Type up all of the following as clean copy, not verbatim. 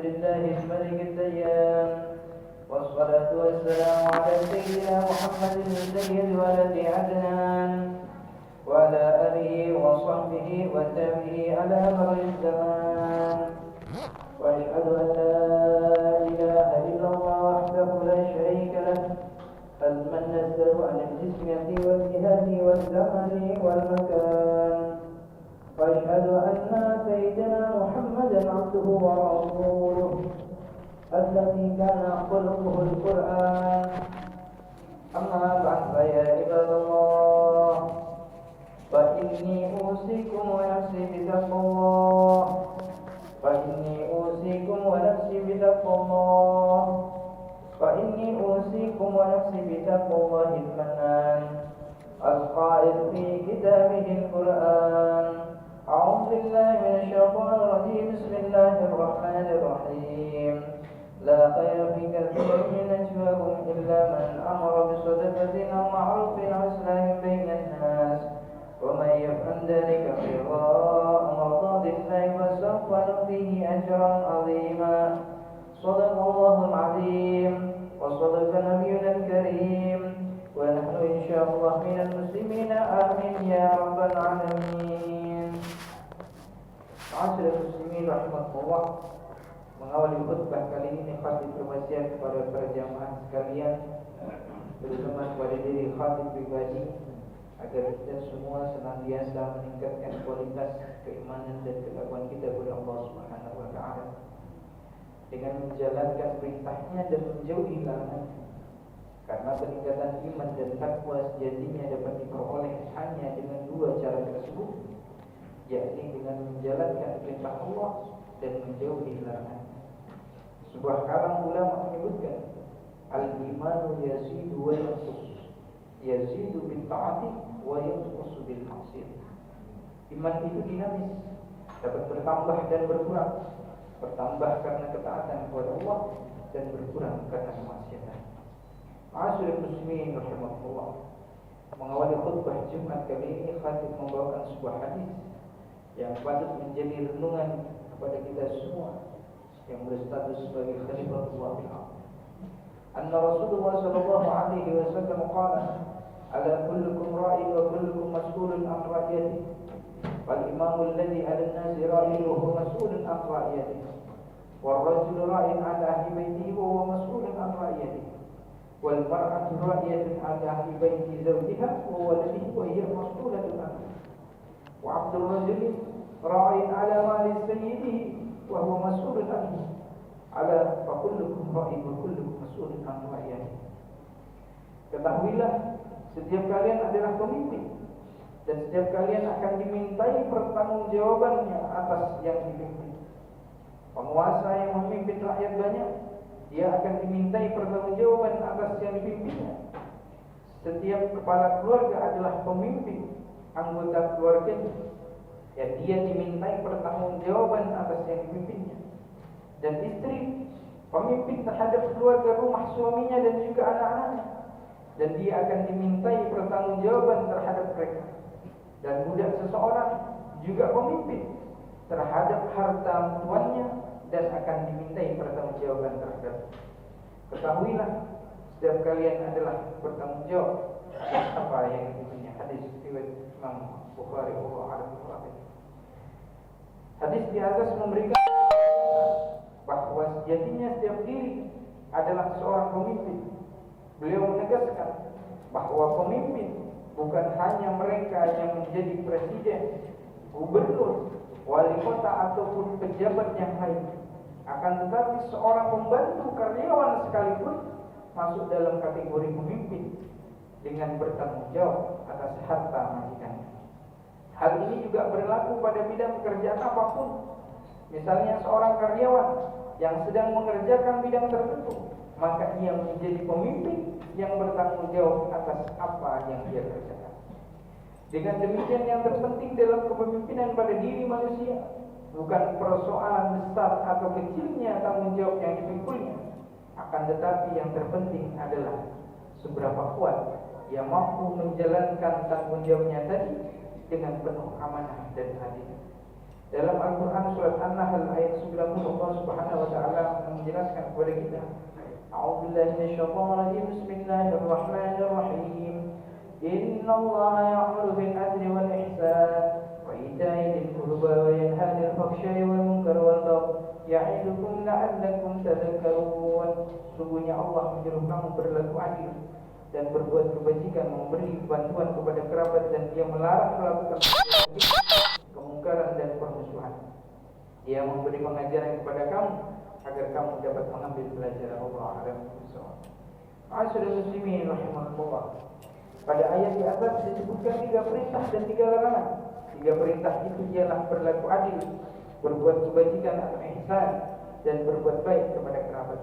لله الملك الديان والصلاة والسلام على سيدنا محمد سيد ولد عدنان وعلى آله وصحبه وتابعه على مر الزمان وأشهد أن لا إله إلا الله وحده لا شريك له المنزه عن الجسمية والجهاد والزمن والمكان وأشهد أن سيدنا محمدا عبده ورسوله الذي كان خلقه القرآن أما بعد فيا عباد الله فإني أوصيكم ونفسي بتقوى الله فإني أوصيكم ونفسي بتقوى الله فإني أوصيكم ونفسي بتقوى الله المنان القائل في كتابه القرآن أعوذ بالله من الشيطان الرجيم بسم الله الرحمن الرحيم لا خير في كثير من نجواهم إلا من أمر بصدقة أو معروف أو إصلاح بين الناس ومن يفعل ذلك ابتغاء مرضات الله فسوف نؤتيه أجرا عظيما صدق الله العظيم وصدق نبينا الكريم ونحن إن شاء الله من المسلمين آمين يا رب العالمين. Ma'asyiral muslimin rahimakumullah, mengawali khutbah kali ini khatib berwasiat kepada para jamaah sekalian, terutama kepada diri khatib pribadi, agar kita semua senantiasa meningkatkan kualitas keimanan dan ketakwaan kita kepada Allah Subhanahu wa taala dengan menjalankan perintahnya dan menjauhi larangannya. Karena peningkatan iman dan takwa sejatinya dapat diperoleh hanya dengan dua cara tersebut, yakni dengan menjalankan perintah Allah dan menjauhi larangannya. Sebuah kalam ulama menyebutkan, al-imanu yazidu wa yanqus, yazidu bil ta'ati wa yanqus bil maksiyah. Iman itu dinamis, dapat bertambah dan berkurang, bertambah karena ketaatan kepada Allah dan berkurang karena kemaksiatan. Ma'asyiral muslimin rahimakumullah, mengawali khutbah Jumat kali ini khatib membawakan sebuah hadis yang patut menjadi renungan kepada kita semua yang berstatus sebagai khalifatullah fil ardh. Anna Rasulullah sallallahu alaihi wasallam qala, ala kullukum ra'in wa kullukum mas'ulun an ra'iyatihi wal imamu alladhi 'ala an-nasi ra'in wa huwa mas'ulun an ra'iyatihi wal rajulu ra'in 'ala ahli baytihi wa huwa mas'ulun an ra'iyatihi wal mar'atu ra'iyatun 'ala ahli bayti zawjiha wa waladihi wa hiya mas'ulatun anhu wa 'abdul rajuli ra'in 'ala mali sayyidihi wa huwa mas'ulun anhu ala fa kullukum ra'in wa kullukum mas'ulun an ra'iyatihi. Ketahuilah, setiap kalian adalah pemimpin dan setiap kalian akan dimintai pertanggungjawabannya atas yang dipimpin. Penguasa yang memimpin rakyat banyak, dia akan dimintai pertanggungjawaban atas yang dipimpinnya. Setiap kepala keluarga adalah pemimpin anggota keluarganya, ya dia dimintai pertanggungjawaban atas yang dipimpinnya. Dan istri pemimpin terhadap keluarga rumah suaminya dan juga anak-anaknya, dan dia akan dimintai pertanggungjawaban terhadap mereka. Dan budak seseorang juga pemimpin terhadap harta tuannya dan akan dimintai pertanggungjawaban terhadap. Ketahuilah, setiap kalian adalah bertanggung jawab atas apa yang dipimpinnya. Hadis riwayat Imam Bukhari rahimahullah. Hadis di atas memberikan bahwa sejatinya setiap diri adalah seorang pemimpin. Beliau menegaskan bahwa pemimpin bukan hanya mereka yang menjadi presiden, gubernur, wali kota ataupun pejabat yang lain, akan tetapi seorang pembantu karyawan sekalipun masuk dalam kategori pemimpin dengan bertanggung jawab atas harta majikannya. Hal ini juga berlaku pada bidang pekerjaan apapun. Misalnya seorang karyawan yang sedang mengerjakan bidang tertentu, maka ia menjadi pemimpin yang bertanggung jawab atas apa yang dia kerjakan. Dengan demikian, yang terpenting dalam kepemimpinan pada diri manusia bukan persoalan besar atau kecilnya tanggung jawab yang dipikulnya, akan tetapi yang terpenting adalah seberapa kuat ia mampu menjalankan tanggung jawabnya tadi dengan penuh amanah dan adil. Dalam Al-Quran surat An-Nahl ayat 90 Allah Subhanahu wa taala menjelaskan kepada kita, A'udzubillahi minasyaitonir rajim. Bismillahirrahmanirrahim. Innallaha ya'muru bil 'adli wal ihsan wa ita'i dzil qurba wa yanha 'anil fahsya'i wal munkari wal baghi ya'idukum la'allakum tadhakkarun. Sungguhnya Allah menyuruh kamu berlaku adil dan berbuat kebajikan, memberi bantuan kepada kerabat, dan Dia melarang melakukan kemungkaran dan permusuhan. Dia memberi pengajaran kepada kamu agar kamu dapat mengambil pelajaran. Allah a'lam bishawab. Ma'asyiral muslimin rahimakumullah. Pada ayat di atas disebutkan 3 perintah dan 3 larangan. 3 perintah itu ialah berlaku adil, berbuat kebajikan atau ihsan, dan berbuat baik kepada kerabat.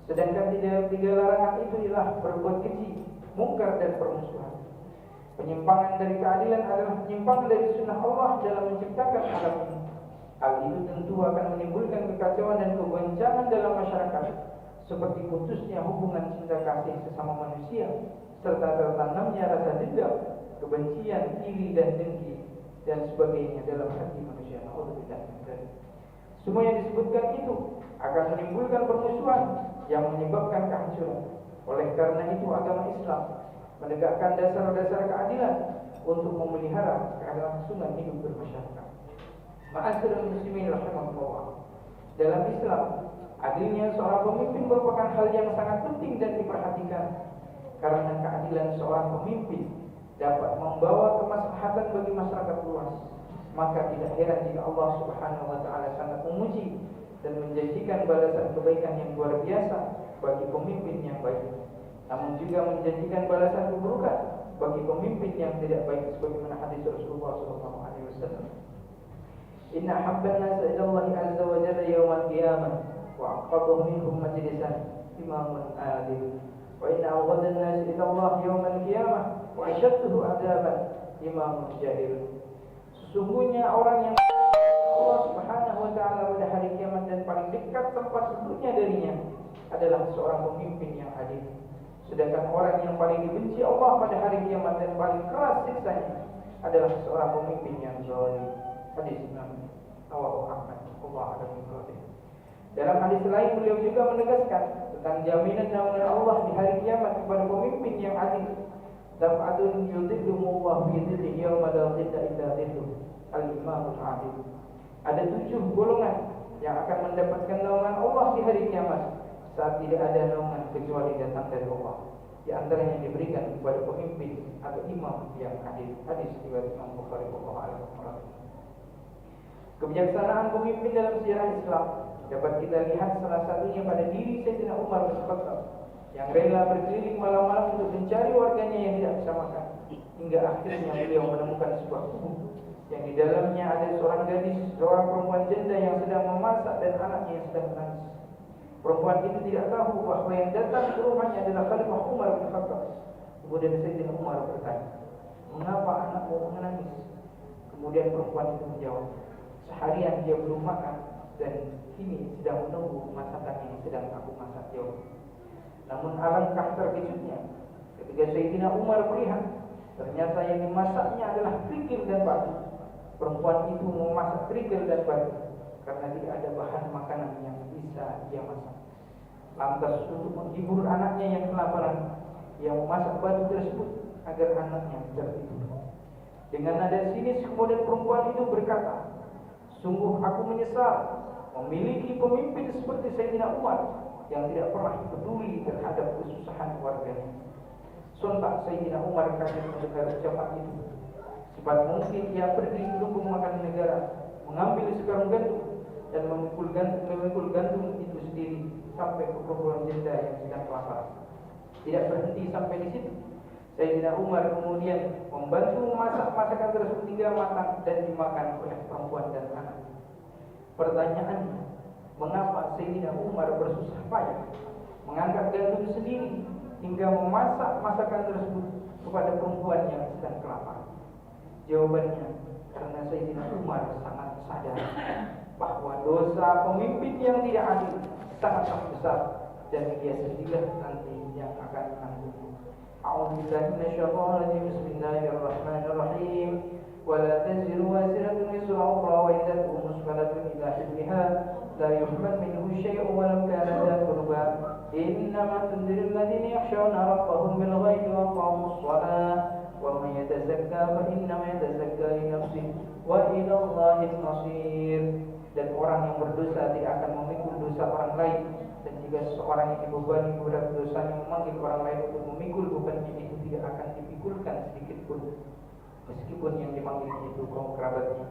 Sedangkan di dalam 3 larangan itu ialah berbuat keji, mungkar, dan permusuhan. Penyimpangan dari keadilan adalah penyimpangan dari sunnah Allah dalam menciptakan alam ini. Hal itu tentu akan menimbulkan kekacauan dan kegoncangan dalam masyarakat, seperti putusnya hubungan cinta kasih sesama manusia, serta tertanamnya rasa dendam, kebencian, iri, dan dengki, dan sebagainya dalam hati manusia. Semua yang disebutkan itu akan menimbulkan permusuhan yang menyebabkan kehancuran. Oleh karena itu agama Islam menegakkan dasar-dasar keadilan untuk memelihara keberlangsungan hidup bermasyarakat. Ma'asyiral muslimin rahimakumullah. Dalam Islam, adilnya seorang pemimpin merupakan hal yang sangat penting dan diperhatikan, karena keadilan seorang pemimpin dapat membawa kemaslahatan bagi masyarakat luas. Maka tidak heran jika Allah Subhanahu wa taala sangat memuji dan menjanjikan balasan kebaikan yang luar biasa bagi pemimpin yang baik, namun juga menjanjikan balasan keburukan bagi pemimpin yang tidak baik, sebagaimana hadis Rasulullah sallallahu alaihi wasallam. Inna habban nas ila Allah azza wa jalla yawmal qiyamah wa aqadhu minhum majlisan imamun adil, wa inna awwadan nas ila Allah yawmal qiyamah wa ashadduhu adaban imamun jahil. Sesungguhnya orang yang Allah Subhanahu wa taala pada hari kiamat dan paling dekat tempat duduknya darinya adalah seorang pemimpin yang adil. Sedangkan orang yang paling dibenci Allah pada hari kiamat dan paling keras siksanya adalah seorang pemimpin yang zalim. Hadis Imam Rawahu Ahmad. Allah a'lam bishawab. Dalam hadis lain beliau juga menegaskan tentang jaminan naungan Allah di hari kiamat kepada pemimpin yang adil. Sab'atun yudhilluhumullahu fi dhillihi yawma la dhilla illa dhilluh. Al-Imamul Adil. Ada 7 golongan yang akan mendapatkan naungan Allah di hari kiamat saat tidak ada naungan kecuali datang dari Allah. Di antaranya diberikan kepada pemimpin atau imam yang adil. Hadis riwayat Imam Bukhari rahimahullah. Kebijaksanaan pemimpin dalam sejarah Islam dapat kita lihat salah satunya pada diri Sayyidina Umar bin Khattab yang rela berkeliling malam-malam untuk mencari warganya yang tidak bisa makan, hingga akhirnya beliau menemukan sebuah kubur yang di dalamnya ada seorang gadis, seorang perempuan janda yang sedang memasak dan anaknya yang sedang menangis. Perempuan itu tidak tahu bahawa yang datang ke rumahnya adalah Khalifah Umar bin Khattab. Kemudian Sayyidina Umar bertanya, "Mengapa anakmu menangis?" Kemudian perempuan itu menjawab, "Seharian dia belum makan dan kini sedang menunggu masakan yang sedang aku masak." Namun alangkah terkejutnya ketika Sayyidina Umar melihat ternyata yang dimasaknya adalah kerikil dan batu. Perempuan itu memasak kerikil dan batu karena tidak ada bahan makanan yang bisa dia masak. Lantas untuk menghibur anaknya yang kelaparan, ia memasak batu tersebut agar anaknya tertidur. Dengan nada sinis kemudian perempuan itu berkata, "Sungguh aku menyesal memiliki pemimpin seperti Sayyidina Umar yang tidak pernah peduli terhadap kesusahan warganya." Sontak Sayyidina Umar kaget mendengar ucapan itu. Cepat mungkin ia pergi ke lumbung makanan negara, mengambil sekarung gandum dan memikul gandum itu sendiri sampai ke perempuan janda yang sedang kelaparan. Tidak berhenti sampai di situ. Sayyidina Umar kemudian membantu memasak masakan tersebut hingga matang dan dimakan oleh perempuan dan anak. Pertanyaannya, mengapa Sayyidina Umar bersusah payah mengangkat gandum sendiri hingga memasak masakan tersebut kepada perempuan yang sedang kelaparan? Jawabannya, karena Sayyidina Umar sangat sadar bahwa dosa pemimpin yang tidak adil sangatlah besar dan dia sendirilah nanti yang akan menanggungnya. A'udzubillahi minasyaitonir rajim. Bismillahirrahmanirrahim. Wa la taziru waziratun wizra ukhra wa in tad'u مثقلة إلى حملها لا يحمل منه شيء ولو كان ذا قربى إنما تنذر الذين يخشون ربهم بالغيب وأقاموا الصلاة ومن يتزكى فإنما يتزكى لنفسه وإلى الله المصير. Dan orang yang berdosa tidak akan memikul dosa orang lain, dan jika seseorang yang dibebani berat dosanya memanggil orang lain untuk memikul bebannya, itu tidak akan dipikulkan sedikit pun, meskipun yang dipanggil itu kaum kerabatnya.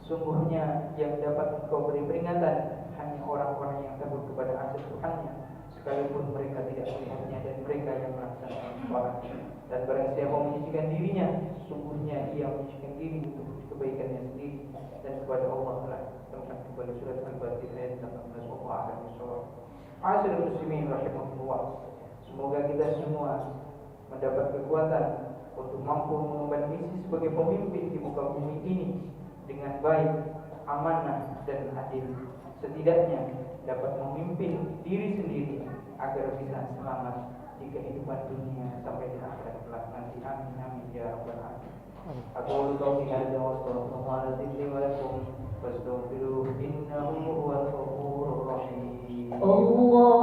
Sungguhnya yang dapat engkau beri peringatan hanya orang-orang yang takut kepada azab Tuhannya, sekalipun mereka tidak melihatnya, dan mereka yang melaksanakan sholat. Dan barang siapa menyucikan dirinya, sungguhnya ia menyucikan diri untuk kebaikannya sendiri, dan kepada Allah lah tempat kembali. Surat Al-Baqarah ayat 18. Allah akan bisawab. Asal muslimin rahimahullah, semoga kita semua mendapat kekuatan untuk mampu mengemban misi sebagai pemimpin di muka bumi ini dengan baik, amanah dan adil. Setidaknya dapat memimpin diri sendiri agar bisa selamat di kehidupan dunia sampai di akhirat kelak nanti. Amin amin ya rabbal alamin. Aku qauli hadza wa astaghfirullaha li wa lakum fastaghfiruhu innahu huwal ghafurur rahim. Allah